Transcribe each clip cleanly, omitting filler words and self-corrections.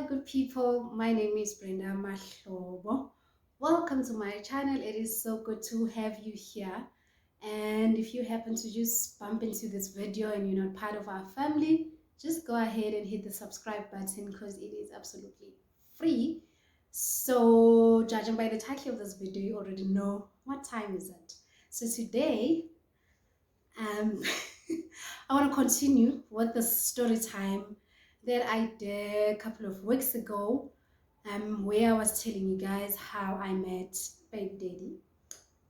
good people. My name is Brenda Mahlobo. Welcome to my channel. It is so good to have you here. And if you happen to just bump into this video and you're not part of our family, just go ahead and hit the subscribe button because it is absolutely free. So, judging by the title of this video, you already know what time is it. So today, um, I want to continue with the story time that I did a couple of weeks ago, where I was telling you guys how I met Baby Daddy.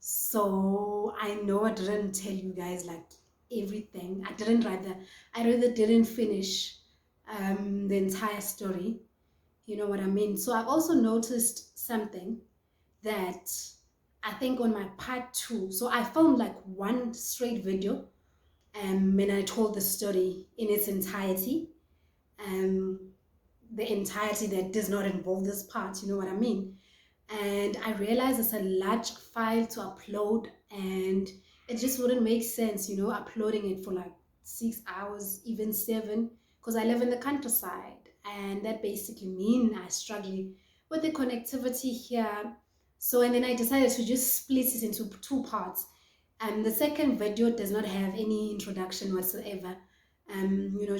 So I know I didn't tell you guys like everything. I rather didn't finish the entire story. You know what I mean? So I've also noticed something that I think on my part two. So I filmed like one straight video and I told the story in its entirety. Um, the entirety that does not involve this part, you know what I mean? And I realized it's a large file to upload and it just wouldn't make sense, uploading it for like 6 hours, even 7, because I live in the countryside and that basically means I struggle with the connectivity here. So, and then I decided to just split it into two parts. And the second video does not have any introduction whatsoever,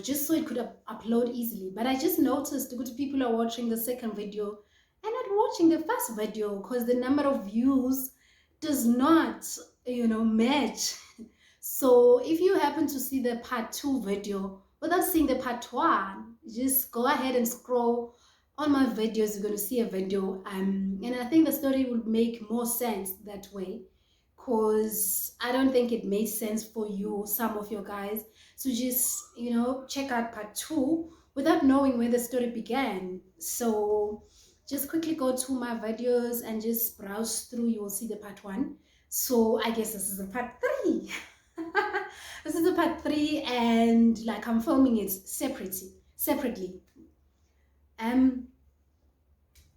just so it could upload easily. But I just noticed good people are watching the second video and not watching the first video because the number of views does not, match. So if you happen to see the part 2 video without seeing the part 1, just go ahead and scroll on my videos. You're going to see a video, and I think the story will make more sense that way, because I don't think it made sense for you, some of your guys, to just, check out part 2 without knowing where the story began. So just quickly go to my videos and just browse through. You will see the part 1. So I guess this is the part 3. This is the part 3, and like I'm filming it separately. I'm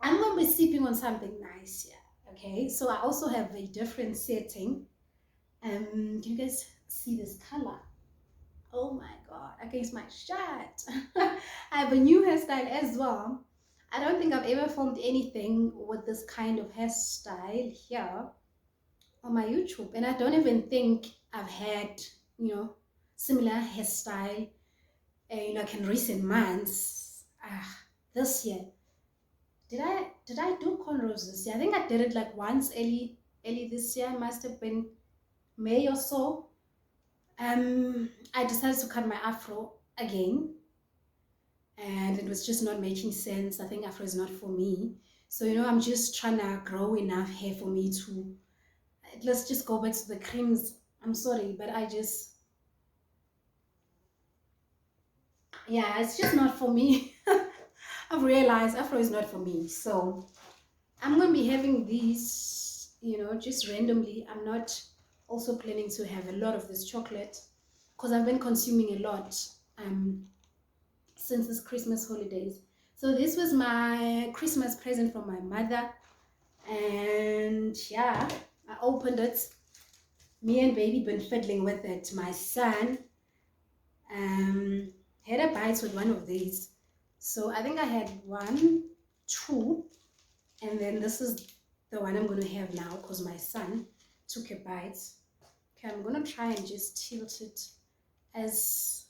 gonna be sipping on something nice here. Okay, so I also have a different setting. Can you guys see this color? Oh my god, against my shirt. I have a new hairstyle as well. I don't think I've ever filmed anything with this kind of hairstyle here on my YouTube, and I don't even think I've had, similar hairstyle, like in recent months. This year, did I do cornrows this year? I think I did it like once early this year. It must have been May or so. I decided to cut my afro again, and it was just not making sense. I think afro is not for me. So, I'm just trying to grow enough hair for me to, let's just go back to the creams. I'm sorry, but yeah, it's just not for me. I've realized afro is not for me. So I'm going to be having these, just randomly. I'm not also planning to have a lot of this chocolate because I've been consuming a lot since this Christmas holidays. So this was my Christmas present from my mother, and yeah, I opened it. Me and baby been fiddling with it. My son had a bite with one of these. So I think I had 1, 2, and then this is the one I'm going to have now because my son took a bite. Okay, I'm going to try and just tilt it as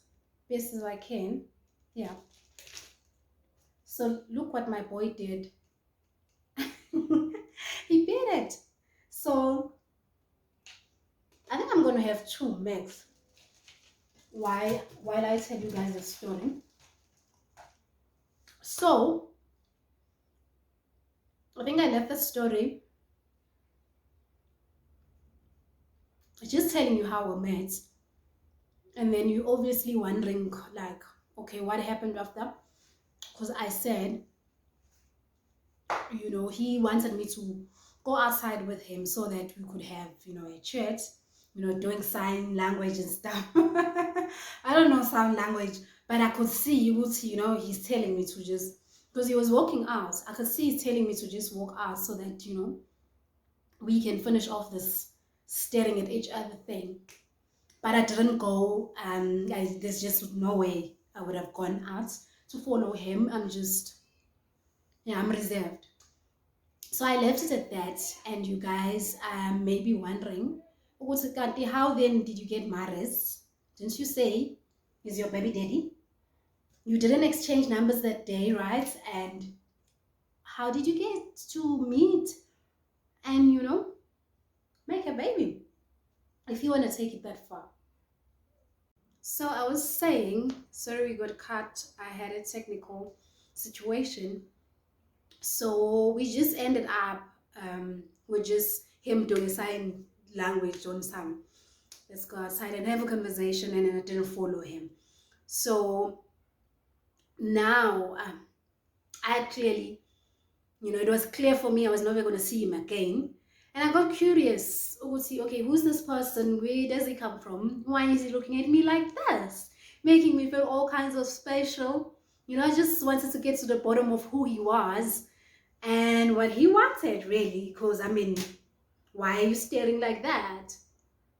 best as I can. Yeah. So look what my boy did. He bit it. So I think I'm going to have 2 max while I tell you guys the story. So I think I left the story just telling you how we met, and then you obviously wondering like, okay, what happened after? Because I said, he wanted me to go outside with him so that we could have, a chat, doing sign language and stuff. I don't know sign language, but I could see, he's telling me to just, because he was walking out, I could see he's telling me to just walk out so that, we can finish off this staring at each other thing. But I didn't go. There's just no way I would have gone out to follow him. I'm just Yeah, I'm reserved. So I left it at that, and you guys may be wondering, "Ukuthi kanti how then did you get Mares? Didn't you say he's your baby daddy? You didn't exchange numbers that day, right? And how did you get to meet and, make a baby if you want to take it that far?" So I was saying, sorry, we got cut. I had a technical situation. So we just ended up with just him doing sign language on some. Let's go outside and have a conversation, and then I didn't follow him. So now I clearly, it was clear for me I was never going to see him again. And I got curious. Okay, who's this person? Where does he come from? Why is he looking at me like this? Making me feel all kinds of special. I just wanted to get to the bottom of who he was and what he wanted, really. Because, why are you staring like that?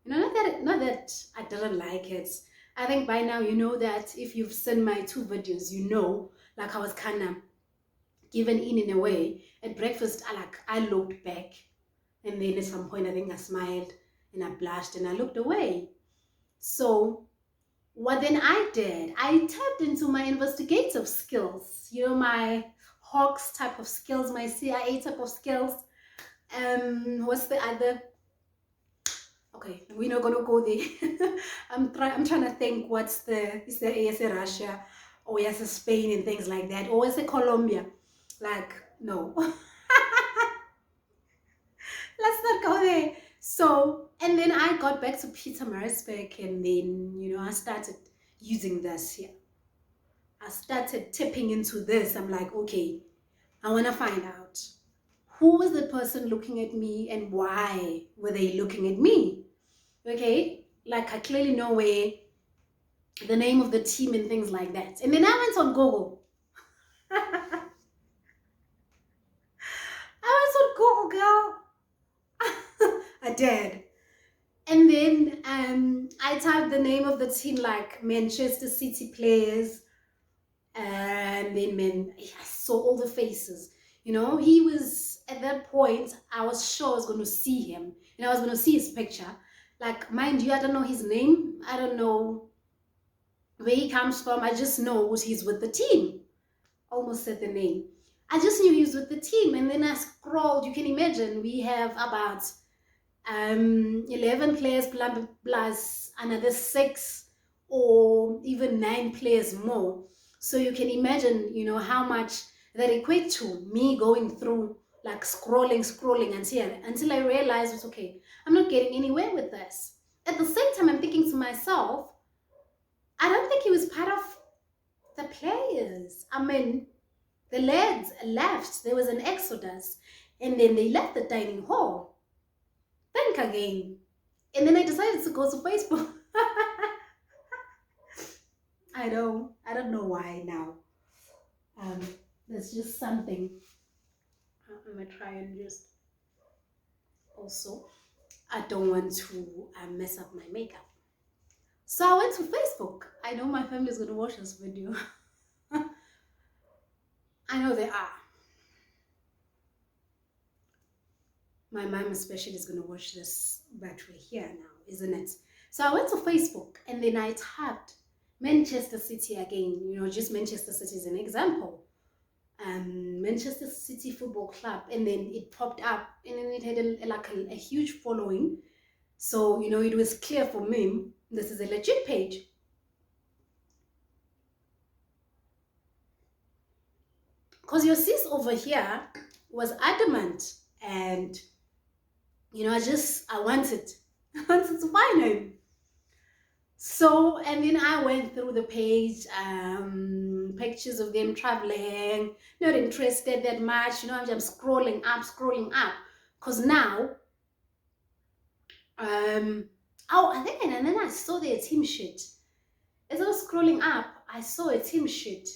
Not that I didn't like it. I think by now you know that if you've seen my two videos, like I was kind of given in a way. At breakfast, I looked back, and then at some point I think I smiled and I blushed and I looked away. So what then I did, I tapped into my investigative skills, my Hawks type of skills, my CIA type of skills. What's the other? Okay, we're not gonna go there. I'm trying to think is there Russia or yes Spain and things like that, or is it Colombia? Like, no. Let's not go there. So, and then I got back to Pietermaritzburg, and then, I started using this here. I started tipping into this. I'm like, okay, I want to find out who was the person looking at me and why were they looking at me? Okay, like I clearly know where the name of the team and things like that. And then I went on Google. I went on Google, girl. I did. And then I typed the name of the team, like Manchester City players. And then I saw all the faces. He was, at that point, I was sure I was going to see him. I was going to see his picture. Like, mind you, I don't know his name. I don't know where he comes from. I just know he's with the team. Almost said the name. I just knew he was with the team. And then I scrolled. You can imagine we have about 11 players plus another 6 or even 9 players more. So you can imagine, how much that equates to me going through, like scrolling until I realized, okay, I'm not getting anywhere with this. At the same time, I'm thinking to myself, I don't think he was part of the players. The lads left. There was an exodus, and then they left the dining hall. Think again. And then I decided to go to Facebook. I don't know why now. There's just something. I'm gonna try and just also, I don't want to mess up my makeup. So I went to Facebook. I know my family is gonna watch this video. I know they are. My mom especially is gonna watch this, but we're here now, isn't it? So I went to Facebook and then I typed Manchester City again, just Manchester City is an example. Manchester City Football Club, and then it popped up, and then it had a huge following. So, it was clear for me, this is a legit page. Because your sis over here was adamant, and, I wanted to find him. So, and then I went through the page, pictures of them traveling, not interested that much, I'm just scrolling up, because now, I think, and then I saw their team sheet. As I was scrolling up, I saw a team sheet,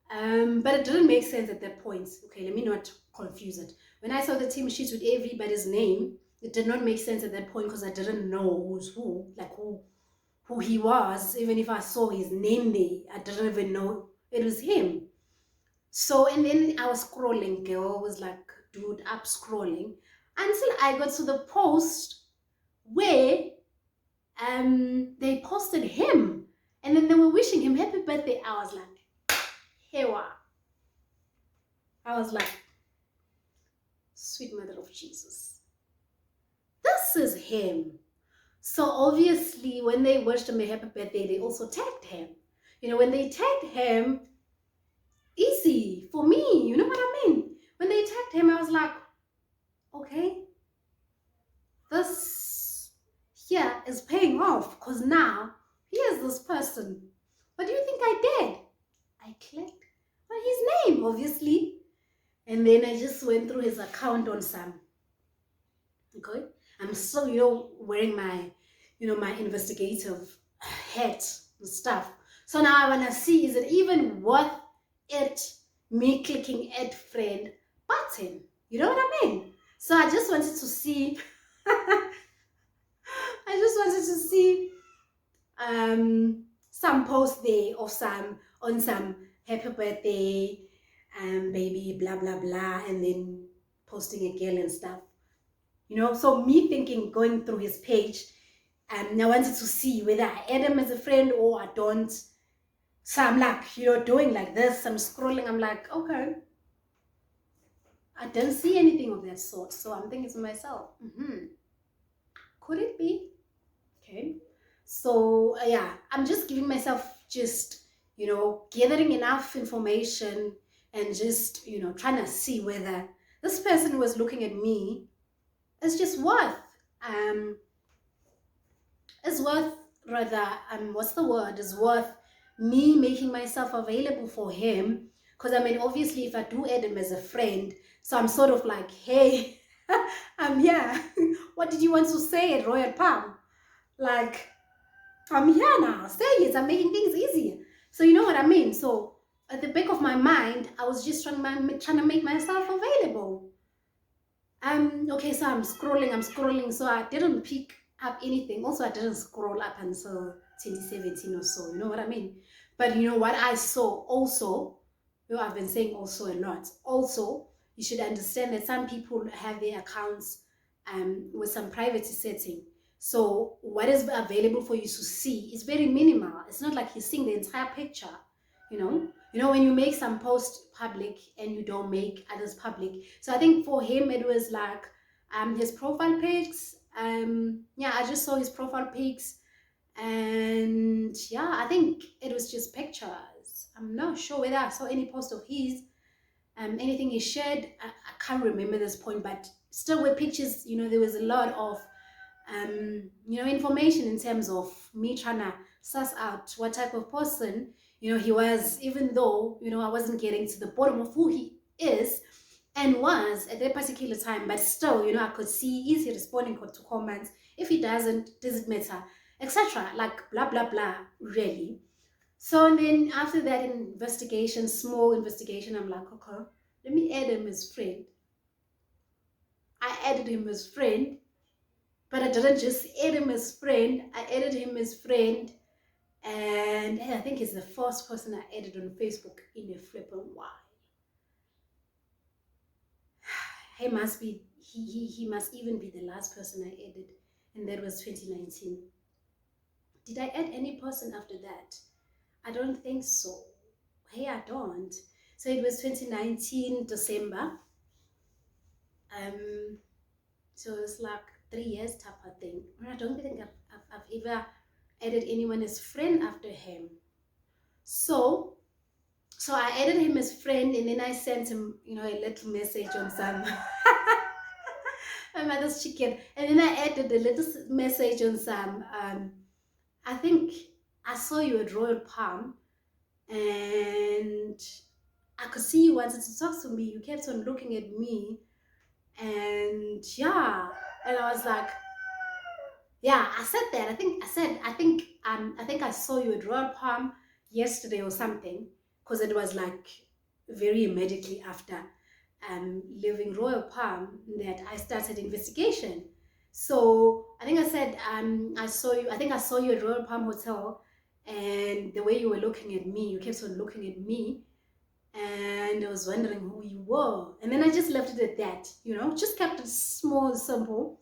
but it didn't make sense at that point. Okay, let me not confuse it. When I saw the team sheet with everybody's name, it did not make sense at that point because I didn't know who's who, like who he was. Even if I saw his name there, I didn't even know it was him. So, and then I was scrolling, girl was like, dude, up scrolling until I got to the post where they posted him and then they were wishing him happy birthday. I was like, Hewa. I was like, sweet mother of Jesus. This is him. So obviously when they wished him a happy birthday, they also tagged him. You know, when they tagged him, easy for me, you know what I mean? When they tagged him, I was like, okay, this here is paying off because now here's this person. What do you think I did? I clicked on his name, obviously. And then I just went through his account on some. Okay. I'm still, wearing my, my investigative hat and stuff. So now I want to see, is it even worth it, me clicking add friend button? You know what I mean? So I just wanted to see, I just wanted to see some post there of some happy birthday, baby, blah, blah, blah, and then posting a girl and stuff. So me thinking, going through his page, I wanted to see whether I add him as a friend or I don't. So I'm like, doing like this, I'm scrolling, I'm like, okay, I didn't see anything of that sort. So I'm thinking to myself, could it be? Okay. So yeah, I'm just giving myself just, gathering enough information and just, trying to see whether this person who was looking at me is just worth um is worth rather what's the word, is worth me making myself available for him. Because I mean, obviously if I do add him as a friend, so I'm sort of like, hey, I'm here. What did you want to say at Royal Palm? Like, I'm here now, say it, I'm making things easier. So you know what I mean? So at the back of my mind, I was just trying to make myself available. Okay, so I'm scrolling, so I didn't pick up anything. Also, I didn't scroll up until 2017 or so, you know what I mean? But you know what I saw also, I've been saying also a lot. Also, you should understand that some people have their accounts with some privacy setting. So what is available for you to see is very minimal. It's not like you're seeing the entire picture, you know. When you make some post public and you don't make others public. So I think for him it was like his profile pics. Yeah, I just saw his profile pics, and yeah, I think it was just pictures. I'm not sure whether I saw any post of his, anything he shared. I can't remember this point, but still with pictures, there was a lot of information in terms of me trying to suss out what type of person, he was, even though, I wasn't getting to the bottom of who he is and was at that particular time, but still, I could see, is he responding to comments? If he doesn't, does it matter? Etc. Like blah, blah, blah, really. So, and then after that investigation, small investigation, I'm like, okay, let me add him as friend. I added him as friend. But I didn't just add him as friend. I added him as friend. And I think he's the first person I added on Facebook in a flipping while. He must even be the last person I added. And that was 2019. Did I add any person after that? I don't think so. Hey, I don't. So it was 2019 December. So it's like 3 years type of thing. I don't think I've ever added anyone as friend after him. So I added him as friend, and then I sent him, a little message on some my mother's chicken, and then I added a little message on some. I think I saw you at Royal Palm, and I could see you wanted to talk to me. You kept on looking at me, and yeah, and I was like, yeah, I said that. I think I saw you at Royal Palm yesterday or something, because it was like very immediately after leaving Royal Palm that I started investigation. So I think I said I saw you. I think I saw you at Royal Palm Hotel, and the way you were looking at me, you kept on looking at me, and and I was wondering who you were. And then I just left it at that, you know, just kept it small, simple.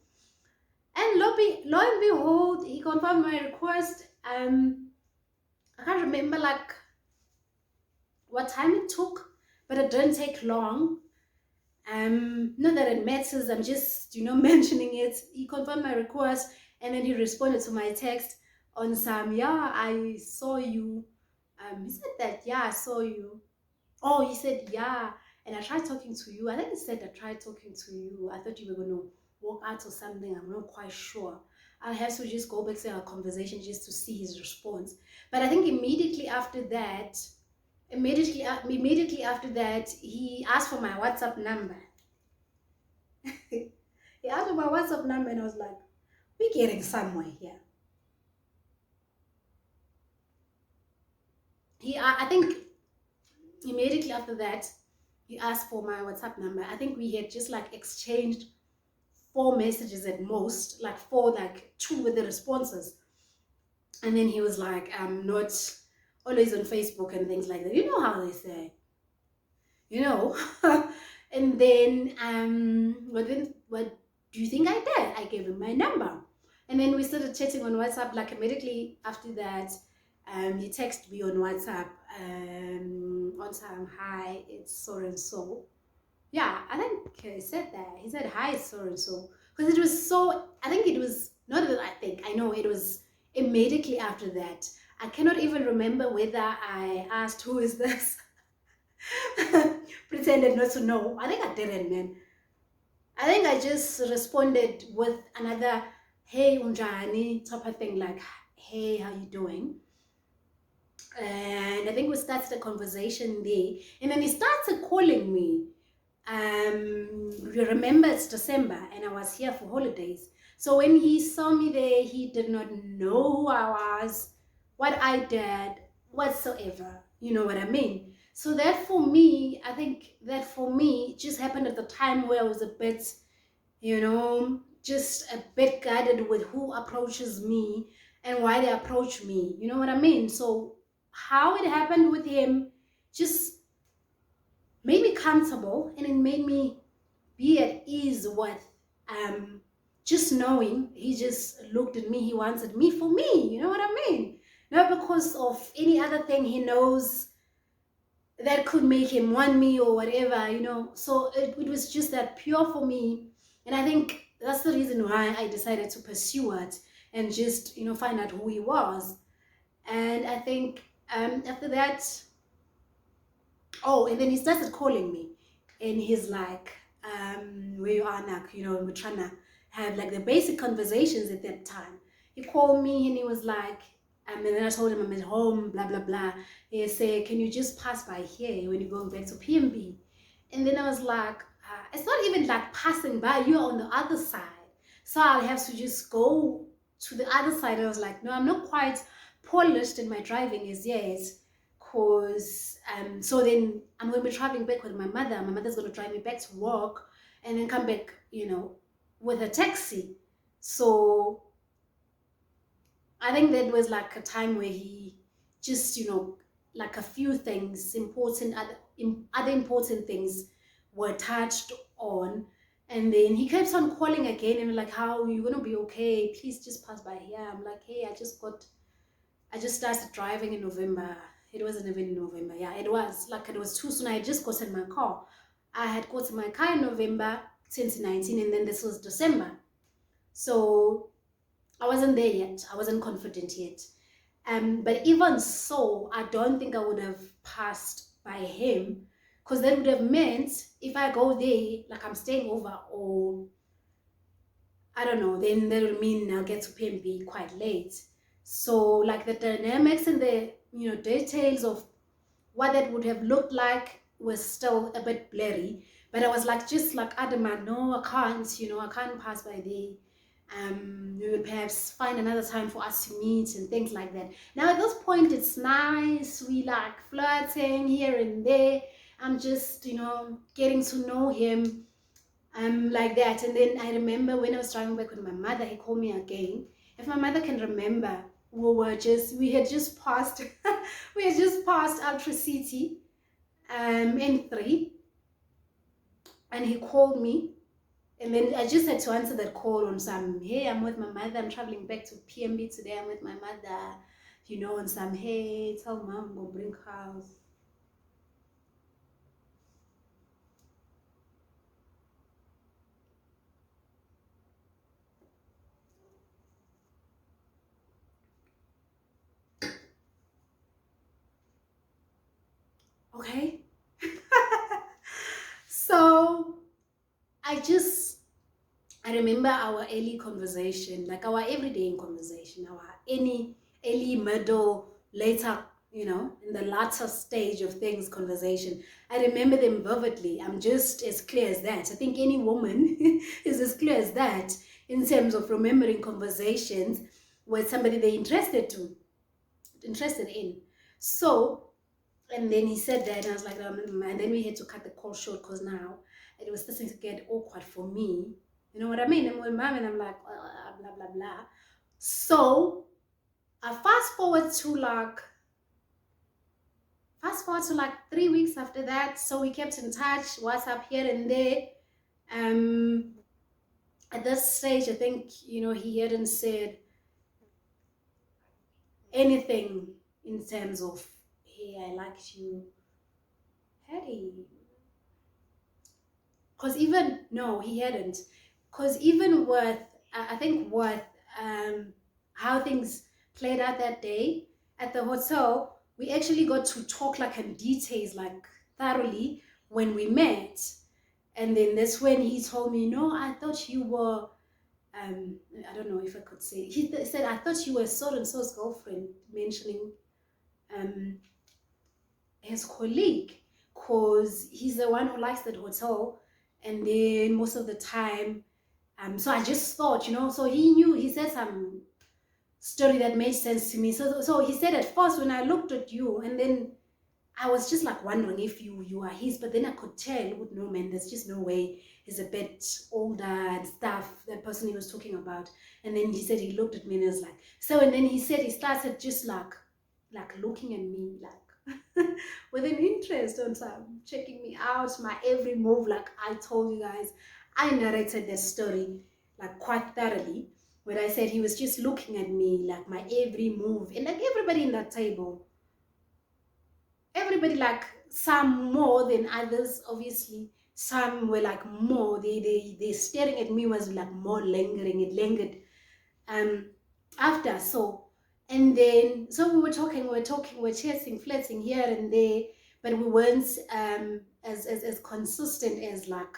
And lo and behold, he confirmed my request. I can't remember like what time it took, but it didn't take long. Not that it matters, I'm just, you know, mentioning it. He confirmed my request and then he responded to my text on some, yeah, I saw you. He said that, yeah, I saw you. Oh, he said, yeah, and I tried talking to you. I think he said, I tried talking to you. I thought you were going to walk out or something. I'm not quite sure. I'll have to just go back to our conversation just to see his response. But I think immediately after that, he asked for my WhatsApp number. He asked for my WhatsApp number and I was like, we're getting somewhere here. I think immediately after that, he asked for my WhatsApp number. I think we had just like exchanged 4 messages at most, like four, like 2 with the responses. And then he was like, I'm not always on Facebook and things like that. You know how they say, you know. And then what do you think I did? I gave him my number. And then we started chatting on WhatsApp. Like immediately after that, he texted me on WhatsApp on time, hi, it's so and so. Yeah, I think he said that. He said, hi, so and so. Because it was so, I think it was, not that I think, I know it was immediately after that. I cannot even remember whether I asked, who is this? Pretended not to know. I think I didn't, man. I think I just responded with another, hey, unjani, type of thing, like, hey, how you doing? And I think we started the conversation there. And then he started calling me. You remember it's December and I was here for holidays. So when he saw me there, he did not know who I was, what I did, whatsoever. You know what I mean? So that for me, I think that for me just happened at the time where I was a bit, you know, just a bit guided with who approaches me and why they approach me. You know what I mean? So how it happened with him just made me comfortable and it made me be at ease with just knowing he just looked at me, he wanted me for me, you know what I mean? Not because of any other thing he knows that could make him want me or whatever, you know. So it was just that pure for me. And I think that's the reason why I decided to pursue it and just, you know, find out who he was. And I think after that, oh, and then he started calling me and he's like, where you are now, you know, we're trying to have like the basic conversations at that time. He called me and he was like, and then I told him I'm at home, blah, blah, blah. He said, can you just pass by here when you're going back to PMB? And then I was like, it's not even like passing by, you're on the other side. So I'll have to just go to the other side. I was like, no, I'm not quite polished in my driving as yet. Cause so then I'm going to be traveling back with my mother. My mother's going to drive me back to work and then come back, you know, with a taxi. So I think that was like a time where he just, you know, like a few things, other important things were touched on. And then he kept on calling again and like, how are you going to be okay? Please just pass by here. I'm like, hey, I just started driving in November. It wasn't even in November. Yeah, it was like it was too soon. I had just gotten my car. I had gotten my car in November 2019 and then this was December. So I wasn't there yet. I wasn't confident yet. But even so, I don't think I would have passed by him because that would have meant if I go there, like I'm staying over or I don't know, then that would mean I'll get to PMB quite late. So like the dynamics and the, you know, details of what that would have looked like was still a bit blurry. But I was like, just like adamant, no, I can't, you know, I can't pass by there. We would perhaps find another time for us to meet and things like that. Now at this point, it's nice. We like flirting here and there. I'm just, you know, getting to know him like that. And then I remember when I was driving back with my mother, he called me again. If my mother can remember, we had just passed we had just passed Ultra City N3, and he called me. And then I just had to answer that call on some, hey, I'm with my mother, I'm traveling back to PMB today, I'm with my mother, on some, hey, tell mom, go bring cows. Okay. So I remember our early conversation, like our everyday conversation, our any early, middle, later, in the latter stage of things conversation. I remember them vividly. I'm just as clear as that. I think any woman is as clear as that in terms of remembering conversations with somebody interested in. So, and then he said that, and I was like, and then we had to cut the call short because now it was starting to get awkward for me. You know what I mean? I'm with mom, and I'm like, blah, blah, blah. So, I fast forward to like 3 weeks after that. So we kept in touch, WhatsApp here and there. Um, at this stage, I think, he hadn't said anything in terms of, hey, I liked you. Hey, because even no, he hadn't. Because even with I think what how things played out that day at the hotel, we actually got to talk like in details, like thoroughly when we met. And then that's when he told me, no, I thought you were I don't know if I could say. He said, I thought you were so and so's girlfriend, mentioning um his colleague, because he's the one who likes that hotel. And then most of the time, so I just thought, so he knew. He said some story that made sense to me. So he said, at first when I looked at you, and then I was just like wondering if you are his, but then I could tell, no man, there's just no way. He's a bit older and stuff, that person he was talking about. And then he said he looked at me and he was like, so, and then he said he started just like looking at me like with an interest on some, checking me out, my every move. Like I told you guys, I narrated this story like quite thoroughly when I said he was just looking at me like my every move, and like everybody in that table, everybody, like some more than others, obviously. Some were like more, they staring at me was like more lingering. It lingered um after. So, and then so we were chasing, flirting here and there, but we weren't as consistent as like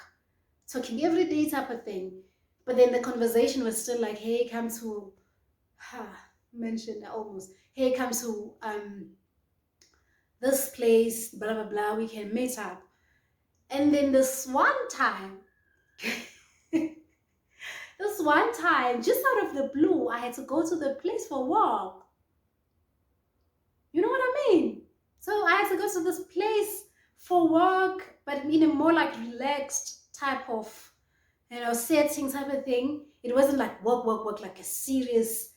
talking every day type of thing. But then the conversation was still like, hey, come to mentioned almost, hey, come to this place, blah blah blah, we can meet up. And then this one time, just out of the blue, I had to go to the place for work. You know what I mean? So I had to go to this place for work, but in a more like relaxed type of, setting type of thing. It wasn't like work, like a serious,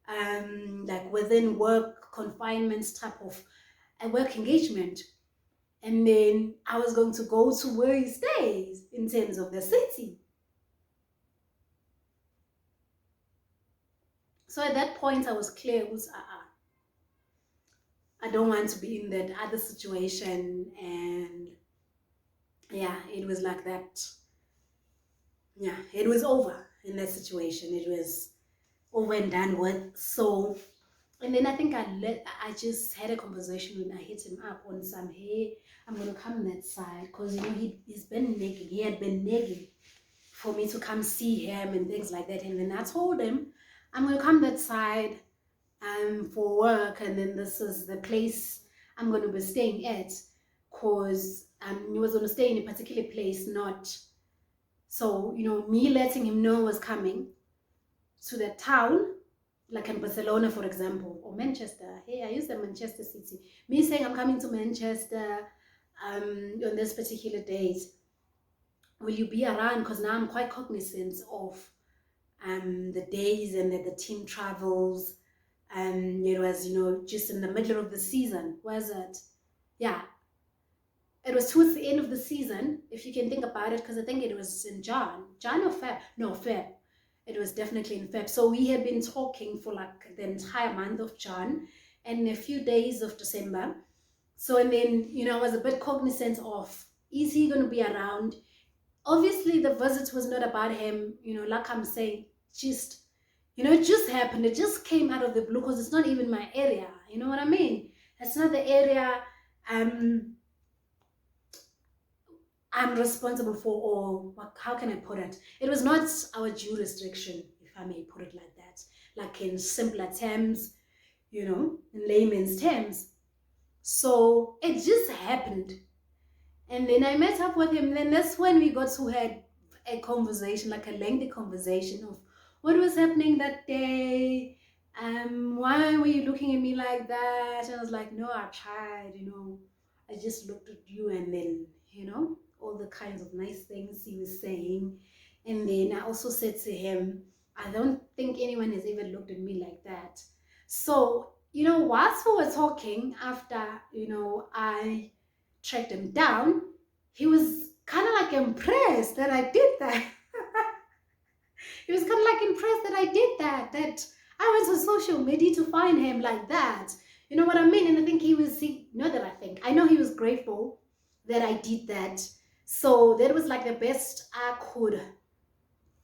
like within work confinements type of a work engagement. And then I was going to go to where he stays in terms of the city. So at that point, I was clear. It was, I don't want to be in that other situation. And yeah, it was like that. Yeah, it was over in that situation. It was over and done with. So, and then I think I just had a conversation when I hit him up on some, hey, I'm gonna come that side, because he's been nagging. He had been nagging for me to come see him and things like that. And then I told him, I'm gonna come that side for work, and then this is the place I'm gonna be staying at, because he was gonna stay in a particular place, not so, me letting him know I was coming to the town, like in Barcelona, for example, or Manchester. Hey, I use the Manchester city. Me saying I'm coming to Manchester on this particular date. Will you be around? Because now I'm quite cognizant of the days and that the team travels. It was, just in the middle of the season. Was it? Yeah. It was towards the end of the season, if you can think about it, because I think it was in Jan or Feb. No, Feb. It was definitely in Feb. So we had been talking for like the entire month of Jan and a few days of December. So, and then, I was a bit cognizant of, is he going to be around? Obviously, the visit was not about him, like I'm saying, just, it just happened. It just came out of the blue because it's not even my area. You know what I mean? It's not the area I'm responsible for, or how can I put it? It was not our jurisdiction, if I may put it like that. Like in simpler terms, in layman's terms. So it just happened. And then I met up with him. Then that's when we got to have a conversation, like a lengthy conversation of what was happening that day. Why were you looking at me like that? And I was like, no, I tried, I just looked at you, and then, all the kinds of nice things he was saying. And then I also said to him, I don't think anyone has ever looked at me like that. So, whilst we were talking after, I tracked him down, he was kind of like impressed that I did that. He was kind of like impressed that I did that, that I went to social media to find him like that. You know what I mean? And I think I know he was grateful that I did that. So that was like the best I could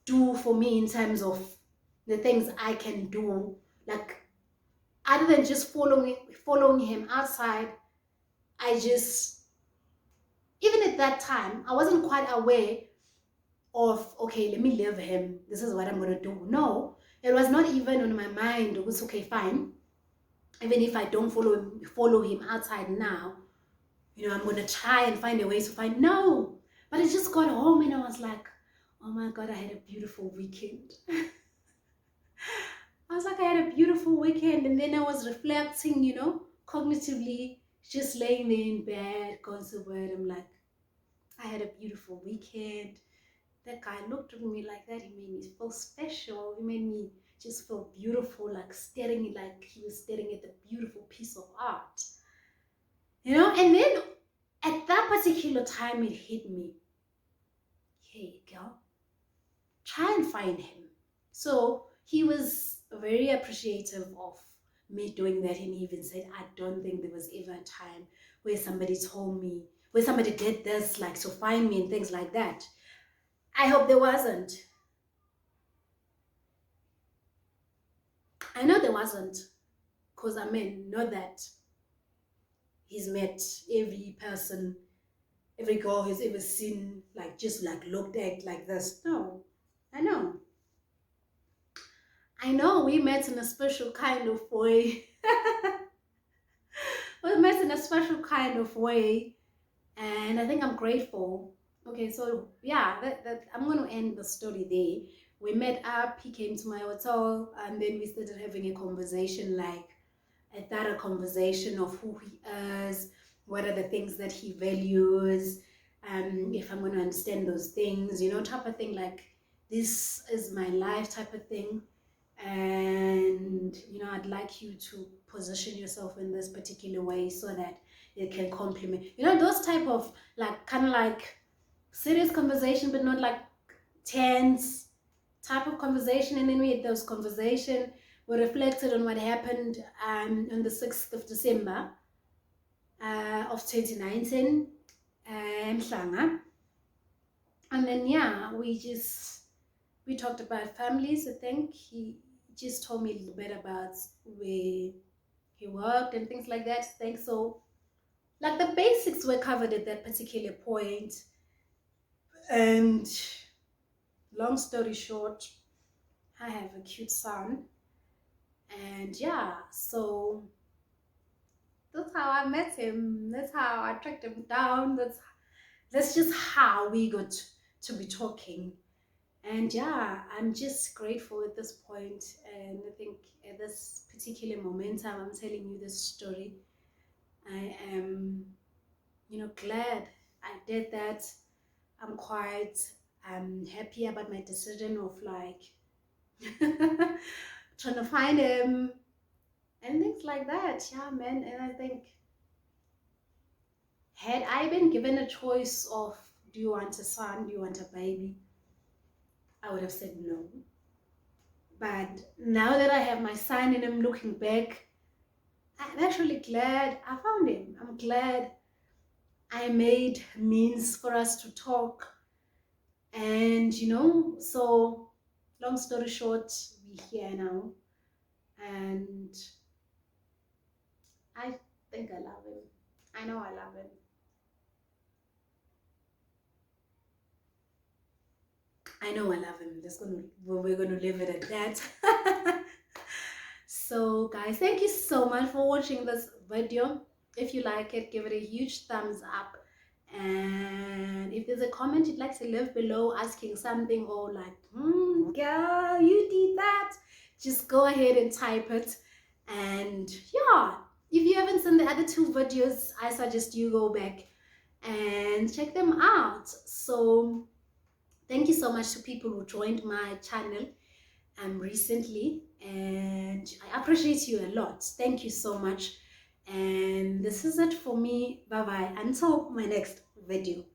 do for me in terms of the things I can do. Like, other than just following him outside, I just, even at that time, I wasn't quite aware of, okay, let me leave him. This is what I'm going to do. No, it was not even on my mind. It was okay, fine. Even if I don't follow him outside now, I'm going to try and find a way to find. No, but I just got home and I was like, oh my God, I had a beautiful weekend. I was like, I had a beautiful weekend. And then I was reflecting, cognitively, just laying there in bed, going to bed. I'm like, I had a beautiful weekend. That guy looked at me like that. He made me feel special. He made me just feel beautiful, like he was staring at the beautiful piece of art. And then at that particular time, it hit me. Hey, girl, try and find him. So he was very appreciative of me doing that. And he even said, I don't think there was ever a time where somebody told me, where somebody did this, like to find me and things like that. I hope there wasn't. I know there wasn't, because not that he's met every person, every girl he's ever seen, like just like looked at like this. No, I know. I know we met in a special kind of way. We met in a special kind of way, and I think I'm grateful. Okay, so yeah, that I'm going to end the story there. We met up, he came to my hotel, and then we started having a conversation, like a thorough conversation of who he is, what are the things that he values, if I'm going to understand those things, type of thing, like this is my life type of thing. And I'd like you to position yourself in this particular way so that it can complement, those type of, like, kind of like serious conversation, but not like tense type of conversation. And then we had those conversation. We reflected on what happened on the 6th of December of 2019, Mhlanga. And then, yeah, we talked about families. I think he just told me a little bit about where he worked and things like that. Thanks. So, like, the basics were covered at that particular point. And long story short, I have a cute son. And yeah, so that's how I met him. That's how I tracked him down. That's just how we got to be talking. And yeah, I'm just grateful at this point. And I think at this particular momentum, I'm telling you this story, I am, glad I did that. I'm quite happy about my decision of like trying to find him and things like that. Yeah, man. And I think Had I been given a choice of, do you want a son, do you want a baby, I would have said no. But now that I have my son and I'm looking back, I'm actually glad I found him. I'm glad I made means for us to talk. And so long story short, we're here now. And I think I love him. I know I love him. I know I love him. We're gonna leave it at that. So guys, thank you so much for watching this video. If you like it, give it a huge thumbs up. And if there's a comment you'd like to leave below asking something, or like, girl, you did that, just go ahead and type it. And yeah, if you haven't seen the other two videos, I suggest you go back and check them out. So thank you so much to people who joined my channel recently, and I appreciate you a lot. Thank you so much. And this is it for me. Bye bye until my next video.